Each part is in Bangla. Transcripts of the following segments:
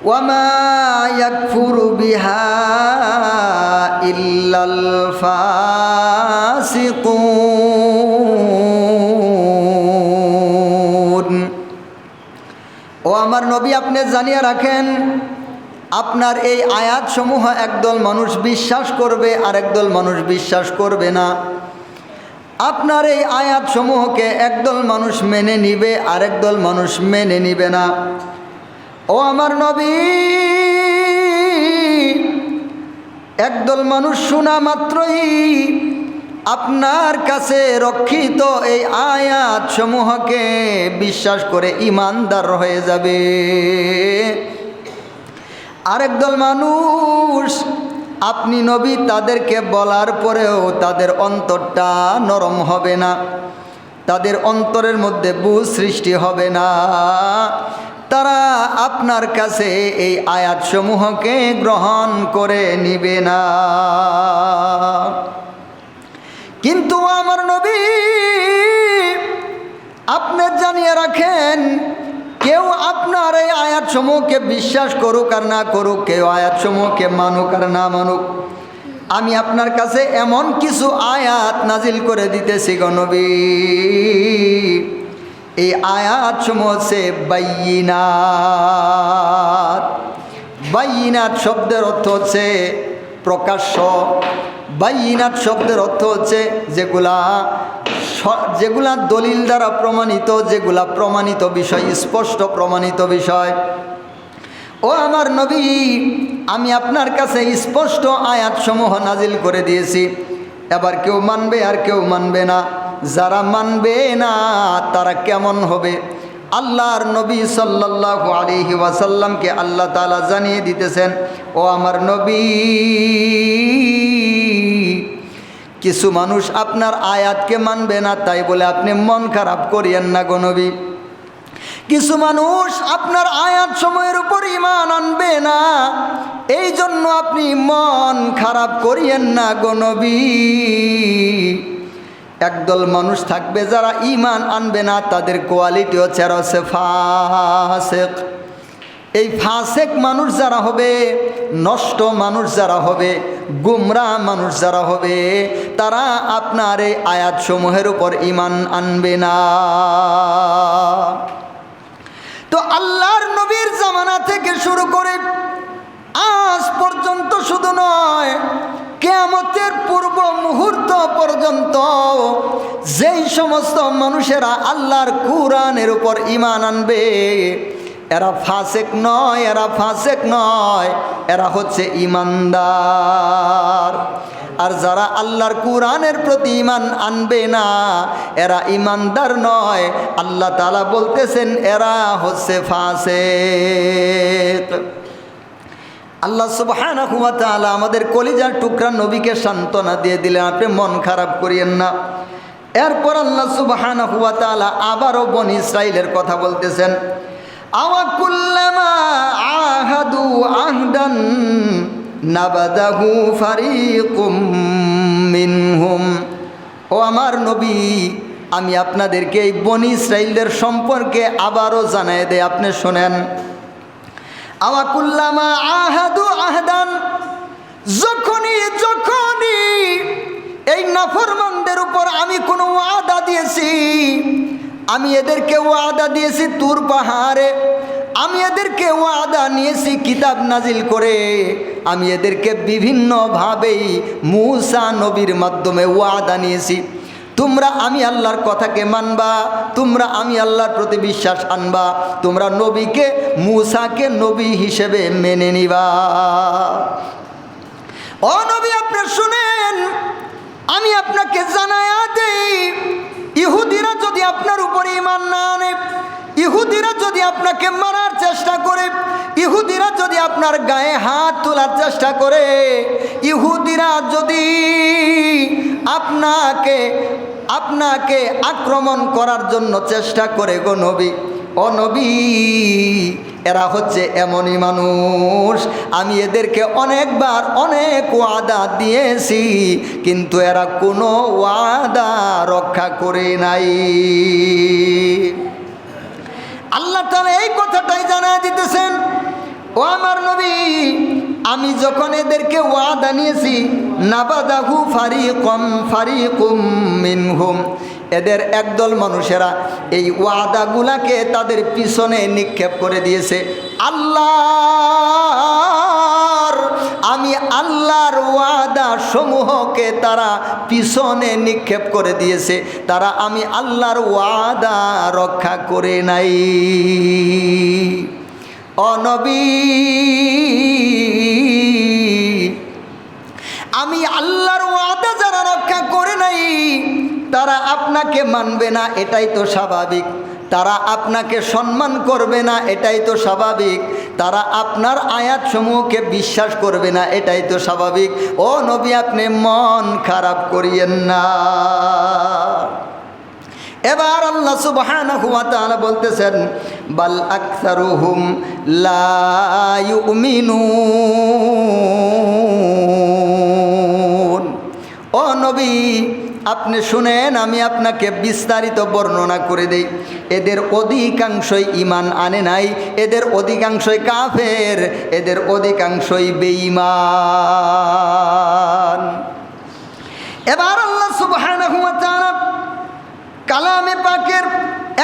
ওয়ামা ইয়াকফুরু বিহা ইল্লাল ফাসিকুন। ও আমার নবী, আপনি জানিয়ে রাখেন, আপনার এই আয়াতসমূহ একদল মানুষ বিশ্বাস করবে আর একদল মানুষ বিশ্বাস করবে না। আপনার এই আয়াতসমূহকে একদল মানুষ মেনে নিবে আর একদল মানুষ মেনে নিবে না। ও আমার নবী, একদল মানুষ শোনা মাত্রই আপনার কাছে রক্ষিত এই আয়াতসমূহকে বিশ্বাস করে ঈমানদার হয়ে যাবে। আরেকদল মানুষ আপনি নবী তাদেরকে বলার পরেও তাদের অন্তরটা নরম হবে না, তাদের অন্তরের মধ্যে বুঝ সৃষ্টি হবে না, তারা আপনার কাছে এই আয়াতসমূহকে গ্রহণ করে নিবে না। কিন্তু আমার নবী, আপনি জানিয়ে রাখেন, কেউ আপনার এই আয়াতসমূহকে বিশ্বাস করুক আর না করুক, কেউ আয়াতসমূহকে মানুক আর না মানুক, আমি আপনার কাছে এমন কিছু আয়াত নাজিল করে দিতেছি গো নবী। এই আয়াতসমূহ হচ্ছে বাইয়িনাত। বাইয়িনাত শব্দের অর্থ হচ্ছে প্রকাশ্য। বাইয়িনাত শব্দের অর্থ হচ্ছে যেগুলা দলিল দ্বারা প্রমাণিত, যেগুলা প্রমাণিত বিষয়, স্পষ্ট প্রমাণিত বিষয়। ও আমার নবী, আমি আপনার কাছে স্পষ্ট আয়াতসমূহ নাজিল করে দিয়েছি। এবার কেউ মানবে আর কেউ মানবে না। যারা মানবে না তারা কেমন হবে? আল্লাহর নবী সাল্লাল্লাহু আলাইহি ওয়াসাল্লামকে আল্লাহ তাআলা জানিয়ে দিতেছেন, ও আমার নবী, কিছু মানুষ আপনার আয়াতকে মানবে না, তাই বলে আপনি মন খারাপ করিয়েন না গো নবী। কিছু মানুষ আপনার আয়াত সময়ের উপর ঈমান আনবে না, এই জন্য আপনি মন খারাপ করিয়েন না গো নবী। একদল মানুষ থাকবে যারা ঈমান আনবে না, তাদের কোয়ালিটি হচ্ছে ফাসিক। এই ফাসিক মানুষ যারা হবে, নষ্ট মানুষ যারা হবে, গুমরাহ মানুষ যারা হবে, তারা আপনার এই আয়াতসমূহের উপর ঈমান আনবে না। তো আল্লাহর নবীর জামানা থেকে শুরু করে আজ পর্যন্ত শুধু নয়, কিয়ামতের পূর্ব মুহূর্ত পর্যন্ত যেই সমস্ত মানুষেরা আল্লাহর কুরআনের উপর ঈমান আনবে, এরা ফাসিক নয়, এরা ফাসিক নয়, এরা হচ্ছে ঈমানদার। আর যারা আল্লাহর কুরআনের প্রতি ঈমান আনবে না, এরা ঈমানদার নয়। আল্লাহ তাআলা বলতেছেন এরা হচ্ছে ফাসিক। আল্লাহ সুবহানাহু ওয়া তাআলা আমাদের কলিজার টুকরা নবীকে সান্ত্বনা দিয়ে দিলেন, আপনি মন খারাপ করিয়েন না। এরপর আল্লাহ সুবহানাহু ওয়া তাআলা আবারও বনী ইসরাইলের কথা বলতেছেন, আওয়া কুল্লামা আহাদু আহদান নাবাদাহু ফারিকুম মিনহুম। ও আমার নবী, আমি আপনাদেরকে এই বনী ইসরাইলদের সম্পর্কে আবারও জানাই দেই, আপনি শোনেন। আওয়া কুল্লামা আহাদু আহদান, যখনই এই নাফরমানদের উপর আমি কোনো ওয়াদা দিয়েছি, আমি এদেরকে ওয়াদা দিয়েছি তুর পাহাড়ে, আমি এদেরকে ওয়াদা নিয়েছি কিতাব নাজিল করে, আমি এদেরকে বিভিন্নভাবেই মূসা নবীর মাধ্যমে ওয়াদা নিয়েছি, তোমরা আমি আল্লাহর কথাকে মানবা, তোমরা আমি আল্লাহর প্রতি বিশ্বাস আনবা, তোমরা নবীকে, মূসাকে নবী হিসেবে মেনে নিবা। ও নবী, আপনি শুনেন, আমি আপনাকে জানায়া দেই, ইহুদিরা যদি আপনার উপর ঈমান না আনে, ইহুদিরা যদি আপনাকে মারার চেষ্টা করে, ইহুদিরা যদি আপনার গায়ে হাত তোলার চেষ্টা করে, ইহুদিরা যদি আপনাকে আক্রমণ করার জন্য চেষ্টা করে গো নবী, ও নবী, এরা হচ্ছে এমনই মানুষ, আমি এদেরকে অনেকবার অনেক ওয়াদা দিয়েছি, কিন্তু এরা কোনো ওয়াদা রক্ষা করে নাই। আল্লাহ তাআলা এই কথাটাই জানায় দিতেছেন, ও আমার নবী, আমি যখন এদেরকে ওয়াদা নিয়েছি, নাবাদাহু ফারিকুম মিনহুম, এদের একদল মানুষেরা এই ওয়াদাগুলাকে তাদের পিছনে নিক্ষেপ করে দিয়েছে। আমি আল্লাহর ওয়াদা সমূহকে তারা পিছনে নিক্ষেপ করে দিয়েছে, তারা আমি আল্লাহর ওয়াদা রক্ষা করে নাই। ও নবী, আমি আল্লাহর ওয়াদা যারা রক্ষা করে নাই তারা আপনাকে মানবে না, এটাই তো স্বাভাবিক। তারা আপনাকে সম্মান করবে না, এটাই তো স্বাভাবিক। তারা আপনার আয়াতসমূহকে বিশ্বাস করবে না, এটাই তো স্বাভাবিক। ও নবী, আপনি মন খারাপ করিয়েন না। এবার আল্লাহ সুবহানাহু ওয়া তাআলা বলতেছেন, বাল আকসারুহুম লা ইউমিনুন। ও নবী, আপনি শুনেন, আমি আপনাকে বিস্তারিত বর্ণনা করে দেই। এদের অধিকাংশই ঈমান আনে নাই, এদের অধিকাংশই কাফের, এদের অধিকাংশই বেঈমান। এবার আল্লাহ সুবহানাহু ওয়া তাআলা কালামে পাকের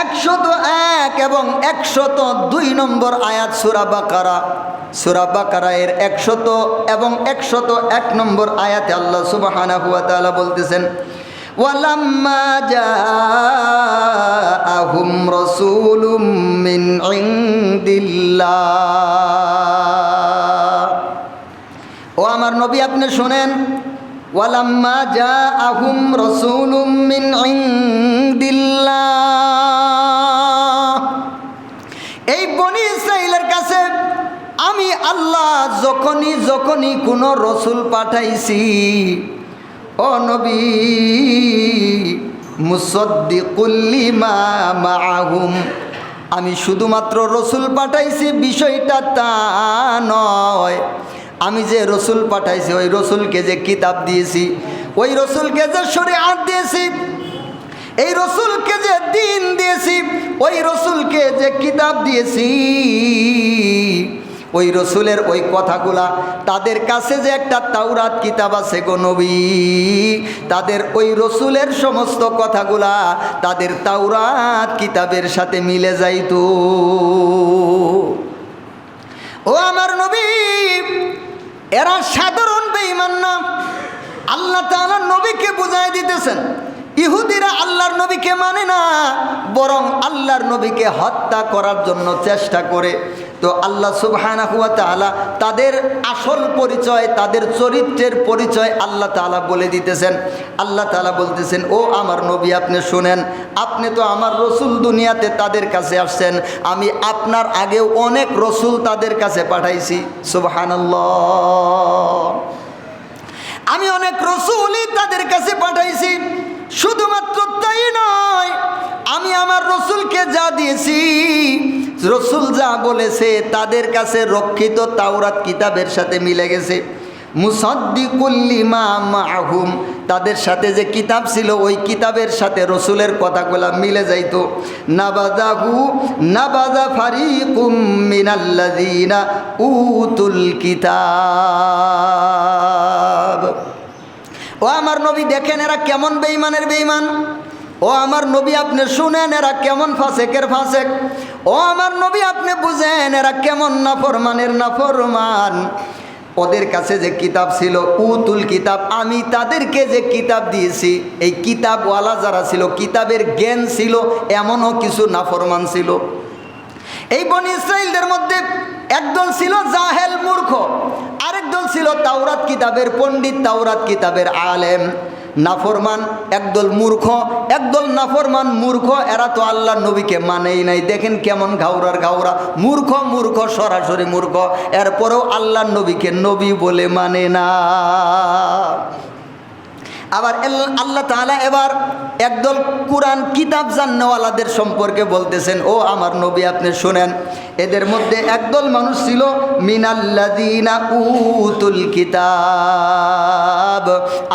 101 এবং 102 নম্বর আয়াত সূরা বাকারা এর 100 এবং 101 নম্বর আয়াতে আল্লাহ সুবহানাহু ওয়া তাআলা বলতেছেন, ওয়ালাম্মা জাআহুম রাসূলুম মিন ইনদিল্লাহ। ও আমার নবী, আপনি শুনেন, ওয়ালাম্মা জাআহুম রাসূলুম মিন ইনদিল্লাহ। এই বনি ইসরাঈলের কাছে আমি আল্লাহ যখনই কোনো রসুল পাঠাইছি, ও নবী, মুসাদ্দিকুল লিমা মাআহুম, আমি শুধুমাত্র রসুল পাঠাইছি বিষয়টা তা নয়। আমি যে রসুল পাঠাইছি, ওই রসুলকে যে কিতাব দিয়েছি, ওই রসুলকে যে শরীয়ত দিয়েছি, এই রসুলকে যে দ্বীন দিয়েছি, ওই রসুলকে যে কিতাব দিয়েছি, ওই রসুলের ওই কথাগুলা, তাদের কাছে যে একটা তাওরাত কিতাব আছে গো নবী, তাদের ওই রসুলের সমস্ত কথাগুলা তাদের তাওরাত কিতাবের সাথে মিলে যাইতো। ও আমার নবী, এরা সাধারণ বেঈমান না। আল্লাহ তাআলা নবীকে বুঝাই দিতেছেন, ইহুদিরা আল্লাহর নবীকে মানে না, বরং আল্লাহর নবীকে হত্যা করার জন্য চেষ্টা করে। তো আল্লাহ সুবহানাহু ওয়া তাআলা তাদের আসল পরিচয়, তাদের চরিত্রের পরিচয় আল্লাহ তাআলা বলে দিতেছেন। আল্লাহ তাআলা বলতেছেন, ও আমার নবী, আপনি শুনেন, আপনি তো আমার রসুল দুনিয়াতে তাদের কাছে আসছেন, আমি আপনার আগেও অনেক রসুল তাদের কাছে পাঠাইছি। সুবহানাল্লাহ, আমি অনেক রসুলই তাদের কাছে পাঠাইছি। শুধুমাত্র তাই নয়, আমি আমার রসুলকে যা দিয়েছি, রসুল যা বলেছে তাদের কাছে রক্ষিত তাওরাত কিতাবের সাথে মিলে গেছে। মুসাদ্দিকুল লিমা মাআহুম, তাদের সাথে যে কিতাব ছিল ওই কিতাবের সাথে রসুলের কথাগুলা মিলে যাইতো। নাবাদা ফারিকুম মিনাল্লাযীনা উতুল কিতাব। ও আমার নবী, দেখেন এরা কেমন বেঈমানের বেঈমান। ও আমার নবী, আপনি শুনেন এরা কেমন ফাসেকের ফাসেক। ও আমার নবী, আপনি বুঝেন এরা কেমন নাফরমানের নাফরমান। ওদের কাছে যে কিতাব ছিল, উতুল কিতাব, আমি তাদেরকে যে কিতাব দিয়েছি, এই কিতাবওয়ালা যারা ছিল, কিতাবের জ্ঞান ছিল, এমনও কিছু নাফরমান ছিল। এই বনি ইসরাঈলদের মধ্যে একদল ছিল জাহেল মূর্খ, আরেক দল ছিল তাওরাত কিতাবের পণ্ডিত, তাওরাত কিতাবের আলেম। নাফরমান একদল মূর্খ, একদল নাফরমান মূর্খ, এরা তো আল্লাহর নবীকে মানেই নাই। দেখেন কেমন ঘাউরার ঘাউরা, মূর্খ, সরাসরি মূর্খ, এরপরেও আল্লাহর নবীকে নবী বলে মানে না। আবার আল্লাহ তাআলা এবার একদল কুরআন কিতাব জান্নাওয়ালাদের সম্পর্কে বলতেছেন, ও আমার নবী আপনি শুনেন, এদের মধ্যে একদল মানুষ ছিল মিনাল্লাযীনা উতুল কিতাব,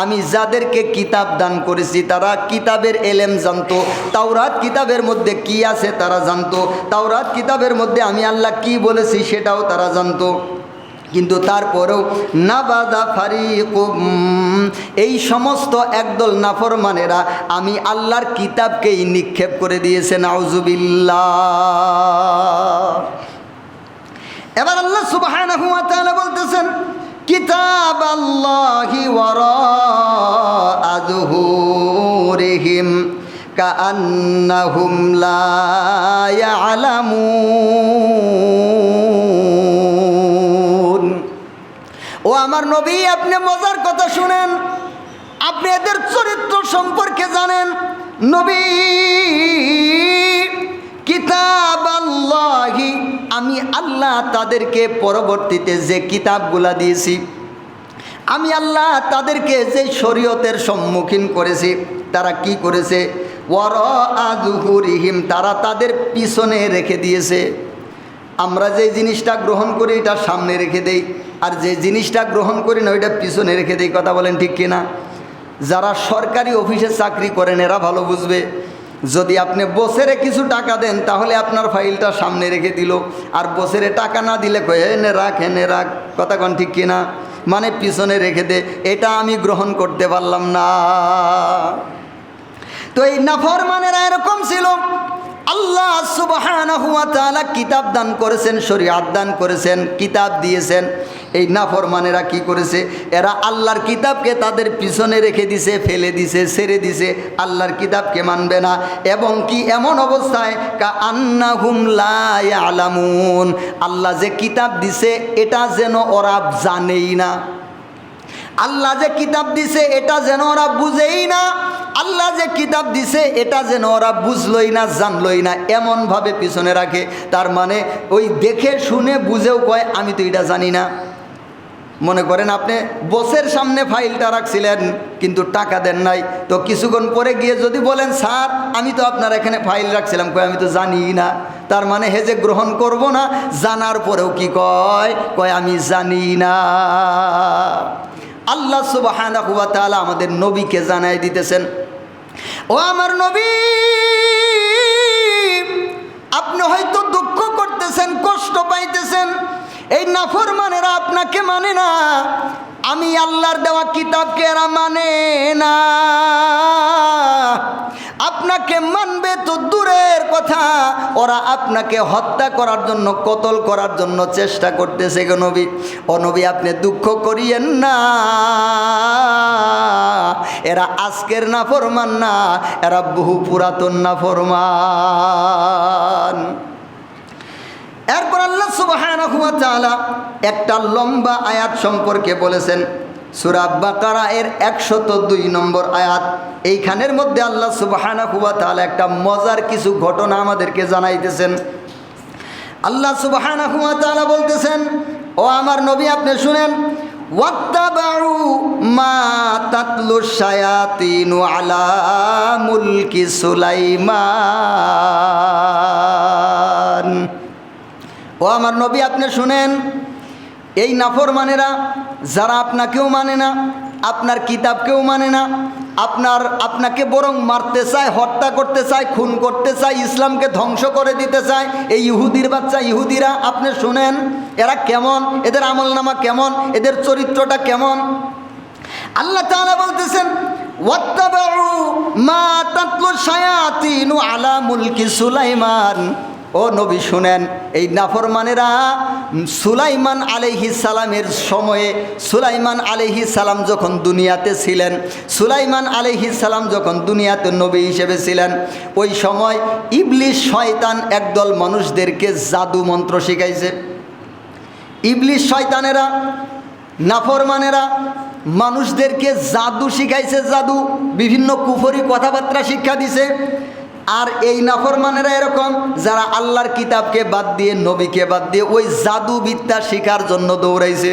আমি যাদেরকে কিতাব দান করেছি তারা কিতাবের এলেম জানতো, তাওরাত কিতাবের মধ্যে কি আছে তারা জানতো, তাওরাত কিতাবের মধ্যে আমি আল্লাহ কি বলেছি সেটাও তারা জানতো। কিন্তু তারপরেও নাবাদা ফারিকুম, এই সমস্ত একদল নাফরমানেরা আমি আল্লাহর কিতাবকেই নিক্ষেপ করে দিয়েছে, নাউজুবিল্লাহ। এবার আল্লাহ সুবহানাহু ওয়া তাআলা বলতেছেন, কিতাবাল্লাহি ওয়ারাআ যুহুরিহিম কাআন্নাহুম লা ইয়ালামুন। ও আমার নবী আপনি মজার কথা শুনেন, আপনি এদের চরিত্র সম্পর্কে জানেন। নবী, কিতাবাল্লাহি, আমি আল্লাহ তাদেরকে পরবর্তীতে যে কিতাবগুলা দিয়েছি, আমি আল্লাহ তাদেরকে যে শরীয়তের সম্মুখীন করেছি, তারা কি করেছে? ওয়ারাআ যুহুরিহিম, তারা তাদের পিছনে রেখে দিয়েছে। আমরা যে জিনিসটা গ্রহণ করি এটা সামনে রেখে দেই, আর যে জিনিসটা গ্রহণ করি না ওইটা পিছনে রেখে দেই। কথা বলেন ঠিক কিনা? যারা সরকারি অফিসে চাকরি করেন এরা ভালো বুঝবে। যদি আপনি বছরে কিছু টাকা দেন তাহলে আপনার ফাইলটা সামনে রেখে দিল, আর বছরে টাকা না দিলে কয়ে এনে রাখ এনে রাখ। কথা কন ঠিক কিনা? মানে পিছনে রেখে দে, এটা আমি গ্রহণ করতে পারলাম না। তো এই নাফরমানেরা এরকম ছিল। আল্লাহ সুবহানাহু ওয়া তাআলা কিতাব দান করেছেন, শরীয়ত দান করেছেন, কিতাব দিয়েছেন। এই নাফরমানেরা কি করেছে? এরা আল্লাহর কিতাবকে তাদের পিছনে রেখে দিছে, ফেলে দিছে, ছেড়ে দিছে, আল্লাহর কিতাবকে মানবে না। এবং কি এমন অবস্থায় কাআন্নাহুম লা ইয়ালামুন, আল্লাহ যে কিতাব দিছে এটা যেন ওরা জানেই না। আল্লাহ যে কিতাব দিছে এটা যেন ওরা বুঝেই না, আল্লাহ যে কিতাব দিছে এটা যেন ওরা বুঝলই না, জানলই না, এমনভাবে পিছনে রাখে। তার মানে ওই দেখে শুনে বুঝেও কয় আমি তো এটা জানি না। মনে করেন আপনি বসের সামনে ফাইলটা রাখছিলেন কিন্তু টাকা দেন নাই, তো কিছুক্ষণ পরে গিয়ে যদি বলেন স্যার আমি তো আপনার এখানে ফাইল রাখছিলাম, কয় আমি তো জানি না। তার মানে হে যে গ্রহণ করব না, জানার পরেও কি কয়? কয় আমি জানি না। আল্লাহ সুবহানাহু ওয়া তাআলা আমাদের নবীকে জানাই দিতেছেন, ও আমার নবী আপনি হয়তো দুঃখ করতেছেন, কষ্ট পাইতেছেন, এই নাফরমানেরা আপনাকে মানে না, আমি আল্লাহর দেওয়া কিতাবকে এরা মানে না। আপনাকে মানবে তো দূরের কথা, ওরা আপনাকে হত্যা করার জন্য, কতল করার জন্য চেষ্টা করতেছে গো নবী। ও নবী আপনি দুঃখ করিয়েন না, এরা আজকের নাফরমান না, এরা বহু পুরাতন নাফরমান। এরপর আল্লাহ সুবহানাহু ওয়া তাআলা একটা লম্বা আয়াত সম্পর্কে বলেছেন, সূরা বাকারা এর 102 নম্বর আয়াত। এইখানের মধ্যে আল্লাহ সুবহানাহু ওয়া তাআলা একটা মজার কিছু ঘটনা আমাদেরকে জানাইতেছেন। আল্লাহ সুবহানাহু ওয়া তাআলা বলতেছেন, ও আমার নবী আপনি শুনেন, ওয়াত্তাবাউ মা তাতলু শায়াতিনু আলা মুলকি সুলাইমান। ও আমার নবী আপনি শুনেন, এই নাফরমানেরা যারা আপনাকেও মানে না, আপনার কিতাবকেও মানে না, আপনাকে বরং মারতে চায়, হত্যা করতে চায়, খুন করতে চায়, ইসলামকে ধ্বংস করে দিতে চায়, এই ইহুদির বাচ্চা ইহুদিরা আপনি শুনেন এরা কেমন, এদের আমলনামা কেমন, এদের চরিত্রটা কেমন। আল্লাহ তাআলা বলতেছেন, ওয়াত্তাবাউ মা তাতলু শায়াতিনু আলা মুলকি সুলাইমান। ও নবী শুনেন, এই নাফরমানেরা সুলাইমান আলাইহিস সালামের সময়ে, সুলাইমান আলাইহিস সালাম যখন দুনিয়াতে ছিলেন, সুলাইমান আলাইহিস সালাম যখন দুনিয়াতে নবী হিসেবে ছিলেন, ওই সময় ইবলিস শয়তান একদল মানুষদেরকে জাদু মন্ত্র শিখাইছে। ইবলিস শয়তানেরা, নাফরমানেরা মানুষদেরকে জাদু শিখাইছে, জাদু, বিভিন্ন কুফরি কথাবার্তা শিক্ষা দিছে। আর এই নাফরমানেরা এরকম যারা আল্লাহর কিতাবকে বাদ দিয়ে, নবীকে বাদ দিয়ে ওই জাদুবিদ্যা শিখার জন্য দৌড়াইছে।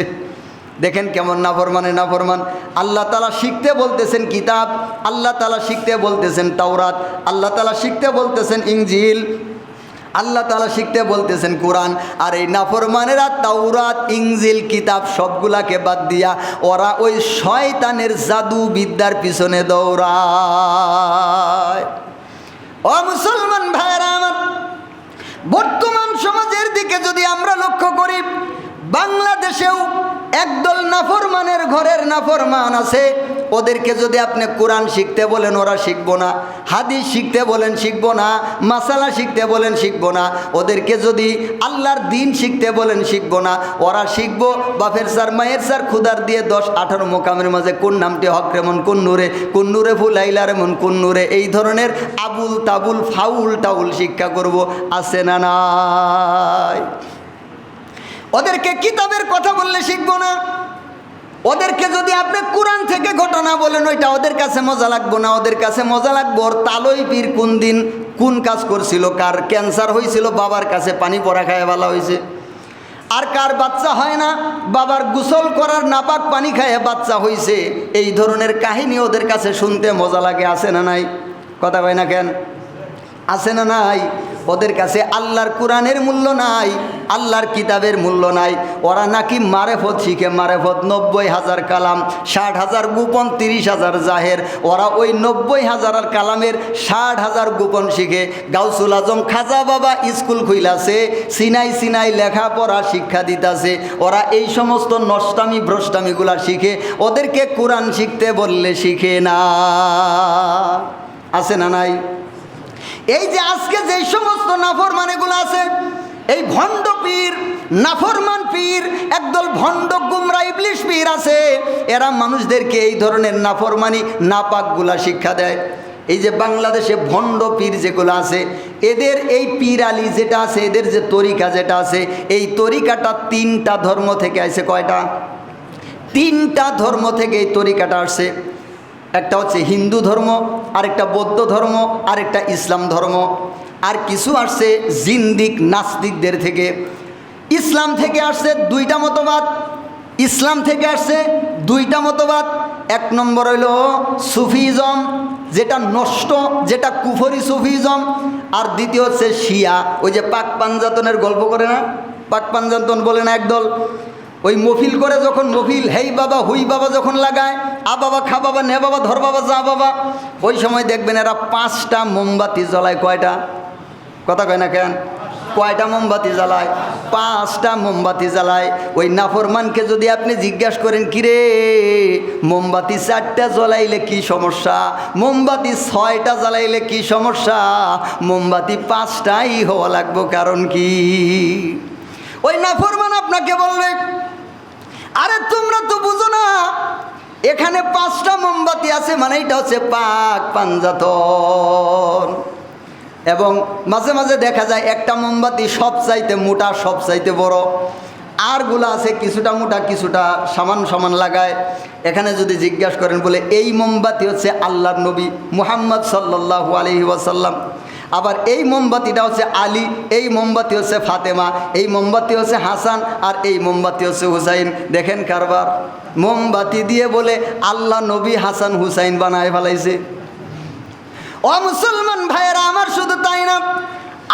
দেখেন কেমন নাফরমান। আল্লাহ তাআলা শিখতে বলতেছেন কিতাব, আল্লাহ তাআলা শিখতে বলতেছেন তাওরাত, আল্লাহ তাআলা শিখতে বলতেছেন ইনজিল, আল্লাহ তাআলা শিখতে বলতেছেন কোরআন। আর এই নাফরমানেরা তাওরাত, ইনজিল, কিতাব সবগুলাকে বাদ দিয়া ওরা ওই শয়তানের জাদু বিদ্যার পিছনে দৌড়ায়। ও মুসলমান ভাইরা আমার, বর্তমান সমাজের দিকে যদি আমরা লক্ষ্য করি, বাংলাদেশেও একদল নাফরমানের ঘরের নাফরমান আছে। ওদেরকে যদি আপনি কোরআন শিখতে বলেন ওরা শিখবো না, হাদিস শিখতে বলেন শিখবো না, মাসালা শিখতে বলেন শিখবো না। ওদেরকে যদি আল্লাহর দিন শিখতে বলেন শিখবো না। ওরা শিখবো বাপের স্যার মায়ের স্যার খুদার দিয়ে 10-18 মোকামের মাঝে কোন নামটি হক রেমন কোন নূরে ফুলাইলা রেমন কোন নূরে, এই ধরনের আবুল তাবুল ফাউল টাউল শিক্ষা করব, আছে না নাই? ওদেরকে কিতাবের কথা বললে শিখবো না। ওদেরকে যদি আপনি কোরআন থেকে ঘটনা বলেন ওইটা ওদের কাছে মজা লাগবো না। ওদের কাছে মজা লাগবো ওর তালই পীর কোন দিন কোন কাজ করছিল, কার ক্যান্সার হয়েছিল, বাবার কাছে পানি পড়া খায় ভালো হয়েছে, আর কার বাচ্চা হয় না, বাবার গোসল করার নাপাক পানি খায় বাচ্চা হয়েছে। এই ধরনের কাহিনী ওদের কাছে শুনতে মজা লাগে, আছে না নাই? কথা কয় না কেন? আছে না নাই? ওদের কাছে আল্লাহর কোরআনের মূল্য নাই, আল্লাহর কিতাবের মূল্য নাই। ওরা নাকি মারেফত শিখে, মারেফত 90,000 কালাম, 60,000 গোপন, 30,000 জাহের। ওরা ওই 90,000 কালামের 60,000 গোপন শিখে গাউসুল আজম খাজা বাবা স্কুল খুইলাছে, সিনাই লেখাপড়া শিক্ষা দিতাছে। ওরা এই সমস্ত নষ্টামি ভ্রষ্টামিগুলা শিখে, ওদেরকে কোরআন শিখতে বললে শিখে না, আছে না নাই? এই যে আজকে যে সমস্ত নাফরমানেগুলো আছে, এই ভণ্ড পীর, নাফরমান পীর, একদল ভণ্ড গুমরা ইবলিশ পীর আছে, এরা মানুষদেরকে এই ধরনের নাফরমানি নাপাকগুলা শিক্ষা দেয়। এই যে বাংলাদেশে ভণ্ড পীর যেগুলো আছে, এদের এই পীর আলী যেটা আছে, এদের যে তরিকা যেটা আছে, এই তরিকাটা 3টা ধর্ম থেকে আসে। কয়টা? 3টা ধর্ম থেকে এই তরিকাটা আসছে। একটা হচ্ছে হিন্দু ধর্ম, আরেকটা বৌদ্ধ ধর্ম, আরেকটা ইসলাম ধর্ম, আর কিছু আসছে জিন্দিক নাস্তিকদের থেকে। ইসলাম থেকে আসছে 2টা মতবাদ, ইসলাম থেকে আসছে 2টা মতবাদ। 1 নম্বর হইল সুফিজম, যেটা নষ্ট, যেটা কুফরি সুফিজম। আর দ্বিতীয় হচ্ছে শিয়া, ওই যে পাক পাঞ্জাতনের গল্প করে না, পাক পাঞ্জাতন বলে না একদল, ওই মফিল করে যখন মফিল হেই বাবা হুই বাবা যখন লাগায়, আ বাবা খা বাবা নে বাবা ধর বাবা যা বাবা, ওই সময় দেখবেন এরা 5টা মোমবাতি জ্বলায়। কয়টা? কথা কয় না কেন? কয়টা মোমবাতি জ্বালায়? 5টা মোমবাতি জ্বালায়। ওই নাফরমানকে যদি আপনি জিজ্ঞাসা করেন কিরে মোমবাতি 4টা জ্বলাইলে কি সমস্যা, মোমবাতি 6টা জ্বালাইলে কি সমস্যা, মোমবাতি 5টাই হওয়া লাগবে, কারণ কি? ওই নাফরমান আপনাকে বলবে আরে তোমরা তো বুঝো না, এখানে 5টা মোমবাতি আছে, মানে এটা হচ্ছে পাক পাঞ্জাতন। এবং মাঝে মাঝে দেখা যায় একটা মোমবাতি সবচাইতে মোটা, সবচাইতে বড়, আরগুলো আছে কিছুটা মোটা কিছুটা সমান লাগায়। এখানে যদি জিজ্ঞাসা করেন বলে এই মোমবাতি হচ্ছে আল্লাহর নবী মুহাম্মদ সাল্লাল্লাহু আলাইহি ওয়াসাল্লাম, আবার এই মোমবাতিটা হচ্ছে আলী, এই মোমবাতি হচ্ছে ফাতেমা, এই মোমবাতি হচ্ছে হাসান, আর এই মোমবাতি হচ্ছে হুসাইন। দেখেন কারবার, মোমবাতি দিয়ে বলে আল্লাহ নবী হাসান হুসাইন বানায় ফেলাইছে। ও মুসলমান ভাইয়েরা আমার, শুধু তাই না,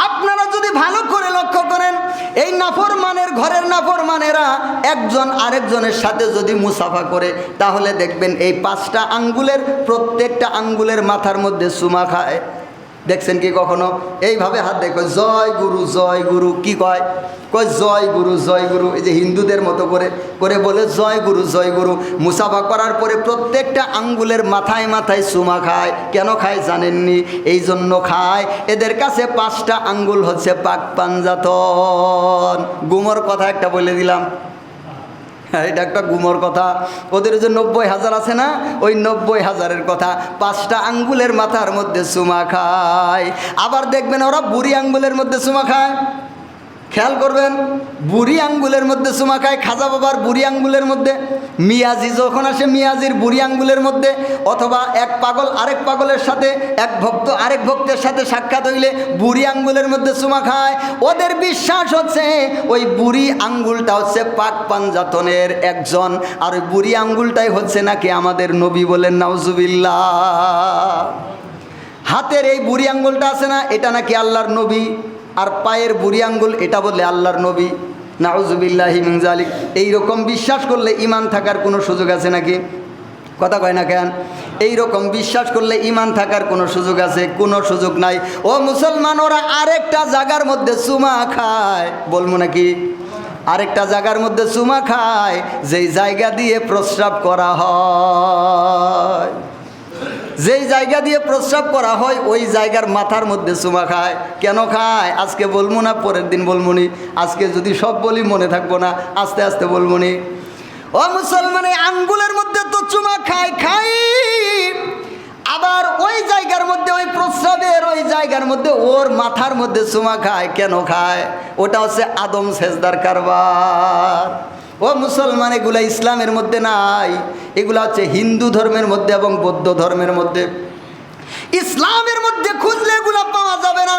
আপনারা যদি ভালো করে লক্ষ্য করেন, এই নাফরমানের ঘরের নাফরমানেরা একজন আরেকজনের সাথে যদি মুসাফা করে, তাহলে দেখবেন এই 5টা আঙ্গুলের প্রত্যেকটা আঙ্গুলের মাথার মধ্যে চুমা খায়। দেখছেন কি কখনো? এইভাবে হাত দেখো, জয় গুরু জয় গুরু। কি কয়? কয় জয় গুরু জয় গুরু। এই যে হিন্দুদের মতো করে বলে জয় গুরু জয় গুরু। মুসাফা করার পরে প্রত্যেকটা আঙ্গুলের মাথায় মাথায় চুমা খায়। কেন খায় জানেননি? এই জন্য খায়, এদের কাছে 5টা আঙ্গুল হচ্ছে পাক পাঞ্জাতন। গুমর কথা একটা বলে দিলাম, এটা একটা গুমর কথা। ওদের যে 90,000 আছে না, ওই 90,000-এর কথা। 5টা আঙ্গুলের মাথার মধ্যে চুমা খায়। আবার দেখবেন ওরা বুড়ি আঙ্গুলের মধ্যে চুমা খায়। খেয়াল করবেন, বুড়ি আঙ্গুলের মধ্যে চুমা খায়, খাজা বাবার বুড়ি আঙ্গুলের মধ্যে, মিয়াজি যখন আসে মিয়াজির বুড়ি আঙ্গুলের মধ্যে, অথবা এক পাগল আরেক পাগলের সাথে, এক ভক্ত আরেক ভক্তের সাথে সাক্ষাৎ হইলে বুড়ি আঙ্গুলের মধ্যে চুমা খায়। ওদের বিশ্বাস হচ্ছে ওই বুড়ি আঙ্গুলটা হচ্ছে পাক পাঞ্জাতনের একজন, আর ওই বুড়ি আঙ্গুলটাই হচ্ছে নাকি আমাদের নবী। বলেন নাউজুবিল্লাহ। হাতের এই বুড়ি আঙ্গুলটা আছে না, এটা নাকি আল্লাহর নবী, আর পায়ের বুড়ি আঙ্গুল এটা বলে আল্লাহর নবী। নাউজুবিল্লাহি মিন যালিক। এইরকম বিশ্বাস করলে ঈমান থাকার কোনো সুযোগ আছে নাকি? কথা কয় না কেন? এইরকম বিশ্বাস করলে ঈমান থাকার কোনো সুযোগ আছে? কোনো সুযোগ নাই। ও মুসলমান, ওরা আরেকটা জায়গার মধ্যে চুমা খায়, বলবো নাকি? আরেকটা জায়গার মধ্যে চুমা খায় যেই জায়গা দিয়ে প্রস্রাব করা হয়, যেই জায়গা দিয়ে প্রস্রাব করা হয় ওই জায়গার মাথার মধ্যে চুমা খায়। কেন খায় আজকে বলবো না, পরের দিন বলবো নি। আজকে যদি সব বলি মনে থাকবো না, আস্তে আস্তে বলবো নি। ও মুসলমান, আঙ্গুলের মধ্যে তো চুমা খায়, খাই আবার ওই জায়গার মধ্যে, ওই প্রস্রাবের ওই জায়গার মধ্যে ওর মাথার মধ্যে চুমা খায়। কেন খায়? ওটা হচ্ছে আদম সেজদার কারবার। ও মুসলমান, এগুলা ইসলামের মধ্যে নাই, এগুলা হচ্ছে হিন্দু ধর্মের মধ্যে এবং বৌদ্ধ ধর্মের মধ্যে। ইসলামের মধ্যে খুঁজলে এগুলা পাওয়া যাবে না।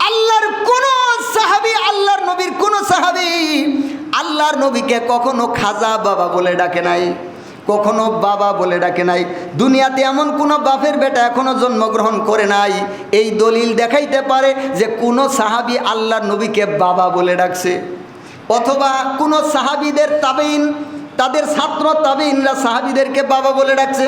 আল্লাহর কোন সাহাবী, আল্লাহর নবীর কোন সাহাবী আল্লাহর নবীকে কখনো খাজা বাবা বলে ডাকে নাই, কখনো বাবা বলে ডাকে নাই। দুনিয়াতে এমন কোনো বাপের বেটা এখনো জন্মগ্রহণ করে নাই এই দলিল দেখাইতে পারে যে কোনো সাহাবী আল্লাহর নবীকে বাবা বলে ডাকছে, অথবা কোনো সাহাবীদের তাবেইন, তাদের ছাত্র তাবেইনরা সাহাবীদেরকে বাবা বলে ডাকছে,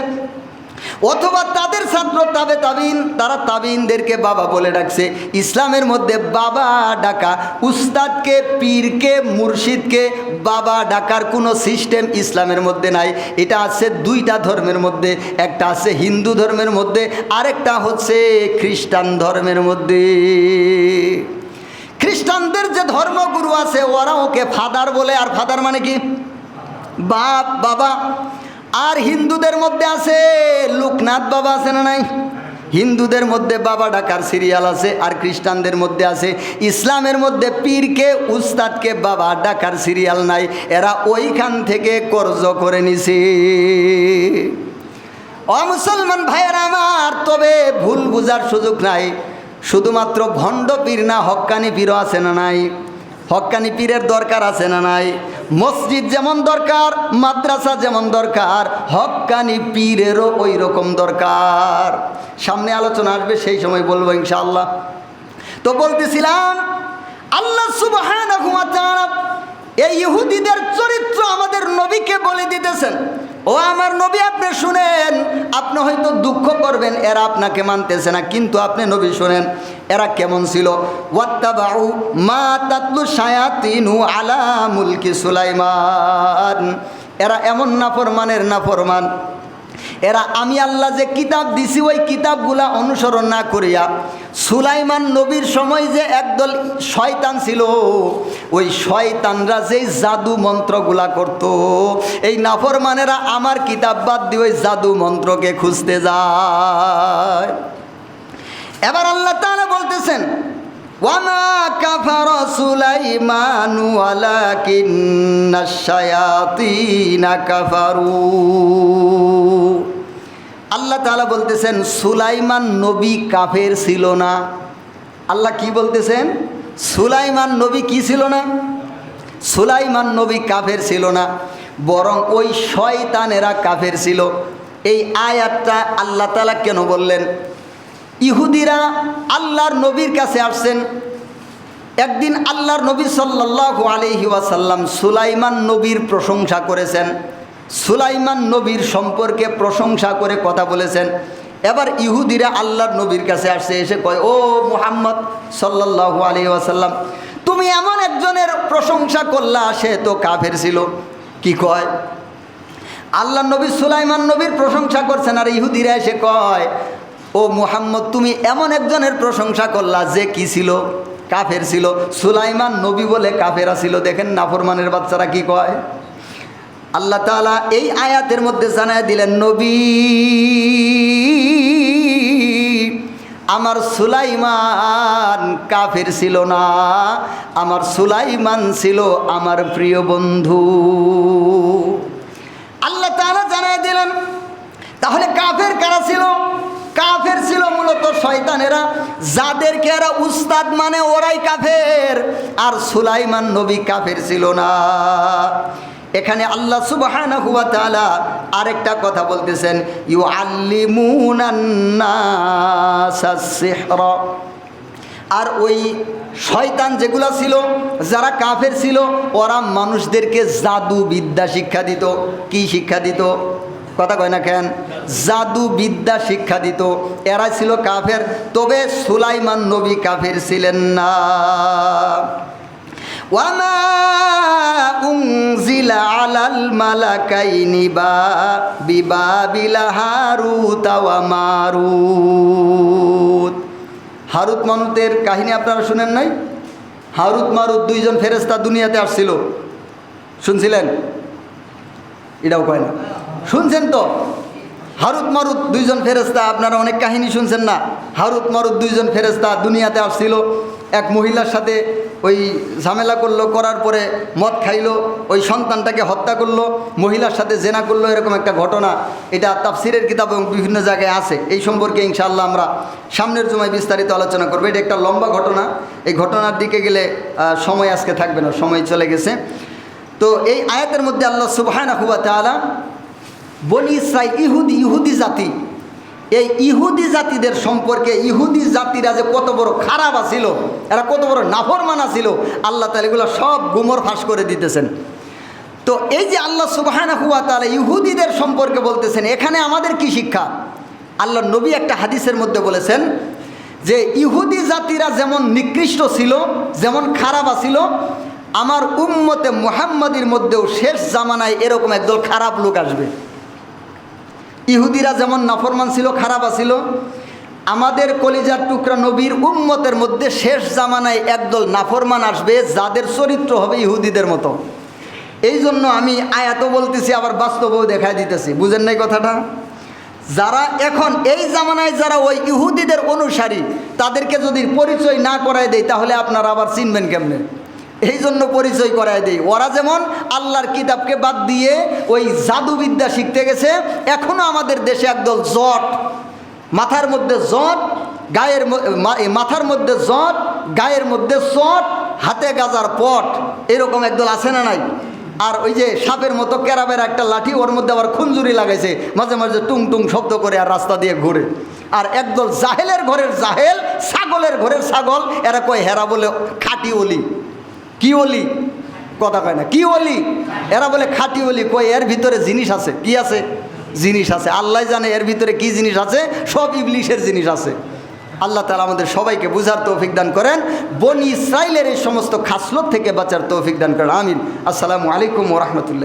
অথবা তাদের ছাত্র তাবেইন, তারা তাবেইনদেরকে বাবা বলে ডাকছে। ইসলামের মধ্যে বাবা ডাকা, উস্তাদকে, পীরকে, মুর্শিদকে বাবা ডাকার কোনো সিস্টেম ইসলামের মধ্যে নাই। এটা আছে দুইটা ধর্মের মধ্যে, একটা আছে হিন্দু ধর্মের মধ্যে, আরেকটা হচ্ছে খ্রিস্টান ধর্মের মধ্যে। খ্রিস্টানদের যে ধর্মগুরু আছে ওরা ওকে ফাদার বলে, আর ফাদার মানে কি? বাপ, বাবা। আর হিন্দুদের মধ্যে আছে লোকনাথ বাবা, আছে না নাই? হিন্দুদের মধ্যে বাবা ডাকার সিরিয়াল আছে, আর খ্রিস্টানদের মধ্যে আছে। ইসলামের মধ্যে পীরকে, উস্তাদকে বাবা ডাকার সিরিয়াল নাই, এরা ওইখান থেকে কর্জ করে নিছে। ও মুসলমান ভাইয়েরা আমার, তবে ভুল বুঝার সুযোগ নাই। শুধুমাত্র ভণ্ড পীর না, হক্কানি পীরও আছে না নাই? হক্কানি পীরের দরকার আছে না নাই? মসজিদ যেমন দরকার, মাদ্রাসা যেমন দরকার, হক্কানি পীরেরও ওই রকম দরকার। সামনে আলোচনা আসবে, সেই সময় বলবো ইনশাআল্লাহ। তো বলতেছিলাম, আল্লাহ সুবহানাহু ওয়া তাআলা এই ইহুদিদের চরিত্র আমাদের নবীকে বলে দিতেছেন। ও আমার নবী, আপনি শুনেন। আপনি হয়তো দুঃখ করবেন এরা আপনাকে মানতেছে না, কিন্তু আপনি নবী শুনেন এরা কেমন ছিল। ওয়াত্তাবাউ মা তাতলু শায়াতিনু আলা মুলকি সুলাইমান। এরা এমন নাফরমানের নাফরমান, এরা আমি আল্লাহ যে কিতাব দিছি ওই কিতাবগুলা অনুসরণ না করিয়া সুলাইমান নবীর সময় যে একদল শয়তান ছিল, ওই শয়তানরা যেই জাদু মন্ত্রগুলা করত, এই নাফরমানেরা আমার কিতাব বাদ দিয়ে ওই জাদু মন্ত্রকে খুঁজতে যায়। এবার আল্লাহ তাআলা বলতেছেন, ওয়ামা কাফারা সুলাইমানু ওয়ালাকিন্নাশ শায়াতিনা কাফারু। আল্লাহ তাআলা বলতেছেন সুলাইমান নবী কাফের ছিল না। আল্লাহ কি বলতেছেন? সুলাইমান নবী কি ছিল না? সুলাইমান নবী কাফের ছিল না, বরং ওই শয়তানেরা কাফের ছিল। এই আয়াতটা আল্লাহ তাআলা কেন বললেন? ইহুদিরা আল্লাহর নবীর কাছে আসছেন। একদিন আল্লাহর নবী সাল্লাল্লাহু আলাইহি ওয়াসাল্লাম সুলাইমান নবীর প্রশংসা করেছেন, সুলাইমান নবীর সম্পর্কে প্রশংসা করে কথা বলেছেন। এবার ইহুদিরা আল্লাহর নবীর কাছে আসছে, এসে কয়, ও মুহাম্মদ সাল্লাল্লাহু আলাইহি ওয়াসাল্লাম, তুমি এমন একজনের প্রশংসা করলা, সে তো কাফের ছিল। কি কয়? আল্লাহর নবী সুলাইমান নবীর প্রশংসা করছেন, আর ইহুদিরা এসে কয়, ও মুহাম্মদ, তুমি এমন একজনের প্রশংসা করলা যে কি ছিল? কাফের ছিল। সুলাইমান নবী বলে কাফেরা ছিল। দেখেন নাফরমানের বাচ্চারা কি কয়। আল্লাহ তাআলা এই আয়াতের মধ্যে জানায় দিলেন, নবী আমার সুলাইমান কাফের ছিল না, আমার সুলাইমান ছিল আমার প্রিয় বন্ধু। আল্লাহ তাআলা জানায় দিলেন তাহলে কাফের কারা ছিল? কাফের ছিল মূলত শয়তানেরা, যাদেরকে এরা উস্তাদ মানে ওরাই কাফের। আর সুলাইমান নবী কাফের ছিল না। এখানে আল্লাহ সুবহানাহু ওয়া তাআলা আরেকটা কথা বলতেছেন, ইউআল্লিমুনান নাসাস সিহরা। আর ওই শয়তান যেগুলো ছিল, যারা কাফের ছিল, ওরা মানুষদেরকে জাদু বিদ্যা শিক্ষা দিত। কি শিক্ষা দিত? কথা কয় না কেন? জাদু বিদ্যা শিক্ষা দিত। এরা ছিল কাফের। তবে সুলাইমান নবী কাফের ছিলেন না। ওয়ামা উনজিলা আলাল মালাকাইনি বিবাবিলা হারুত ওয়া মারুত। হারুত মারুতের কাহিনী আপনারা শুনেন নাই? হারুত মারুত দুইজন ফেরেশতা দুনিয়াতে আসছিল, শুনছিলেন? এটাও কয় না, শুনছেন তো? হারুত মারুত দুইজন ফেরেশতা, আপনারা অনেক কাহিনী শুনছেন না? হারুত মারুত দুইজন ফেরেশতা দুনিয়াতে আসছিল। এক মহিলার সাথে ওই ঝামেলা করলো, করার পরে মদ খাইলো, ওই সন্তানটাকে হত্যা করলো, মহিলার সাথে জেনা করলো, এরকম একটা ঘটনা। এটা তাফসিরের কিতাব এবং বিভিন্ন জায়গায় আছে। এই সম্পর্কে ইনশাআল্লাহ আমরা সামনের জমায় বিস্তারিত আলোচনা করবো। এটা একটা লম্বা ঘটনা। এই ঘটনার দিকে গেলে সময় আজকে থাকবে না, সময় চলে গেছে। তো এই আয়াতের মধ্যে আল্লাহ সুবহানাহু ওয়া তাআলা বনি ইসরাইল, ইহুদি জাতি, এই ইহুদি জাতিদের সম্পর্কে, ইহুদি জাতিরা যে কত বড় খারাপ আছিল, এরা কত বড় নাফরমান ছিল, আল্লাহ তাআলা এগুলো সব গুমর ফাঁস করে দিতেছেন। তো এই যে আল্লাহ সুবহানাহু ওয়া তাআলা ইহুদিদের সম্পর্কে বলতেছেন, এখানে আমাদের কি শিক্ষা? আল্লাহ নবী একটা হাদিসের মধ্যে বলেছেন যে ইহুদি জাতিরা যেমন নিকৃষ্ট ছিল, যেমন খারাপ আছিল, আমার উম্মতে মুহাম্মাদির মধ্যেও শেষ জামানায় এরকম একদল খারাপ লোক আসবে। ইহুদিরা যেমন নাফরমান ছিল, খারাপ আছিল, আমাদের কলিজার টুকরা নবীর উম্মতের মধ্যে শেষ জামানায় একদল নাফরমান আসবে, যাদের চরিত্র হবে ইহুদিদের মতো। এই জন্য আমি আয়াতও বলতেছি, আবার বাস্তবেও দেখাই দিতেছি। বুঝেন নাই কথাটা? যারা এখন এই জামানায় যারা ওই ইহুদিদের অনুসারী, তাদেরকে যদি পরিচয় না করায় দেয়, তাহলে আপনারা আবার চিনবেন কেমনে? এই জন্য পরিচয় করায় দেই। ওরা যেমন আল্লাহর কিতাবকে বাদ দিয়ে ওই জাদুবিদ্যা শিখতে গেছে, এখনও আমাদের দেশে একদল জট, মাথার মধ্যে জট, মাথার মধ্যে জট, গায়ের মধ্যে চট, হাতে গাজার পট, এরকম একদল আছে না নাই? আর ওই যে সাপের মতো ক্যারাবের একটা লাঠি, ওর মধ্যে আবার খুঞ্জুরি লাগাইছে, মাঝে মাঝে টুং টুং শব্দ করে আর রাস্তা দিয়ে ঘুরে। আর একদল জাহেলের ঘরের জাহেল, ছাগলের ঘরের ছাগল, এরা কয় হেরা বলে খাঁটি ওলি। কি ওলি? কথা কয় না, কি ওলি? এরা বলে খাঁটি ওলি। কই এর ভিতরে জিনিস আছে। কি আছে? জিনিস আছে। আল্লাহ জানে এর ভিতরে কি জিনিস আছে, সব ইবলিশের জিনিস আছে। আল্লাহ তাআলা আমাদের সবাইকে বুঝার তৌফিক দান করেন, বনি ইসরাইলের এই সমস্ত খাসলত থেকে বাঁচার তৌফিক দান করেন। আমিন। আসসালামু আলাইকুম ওয়া রাহমাতুল্লাহ।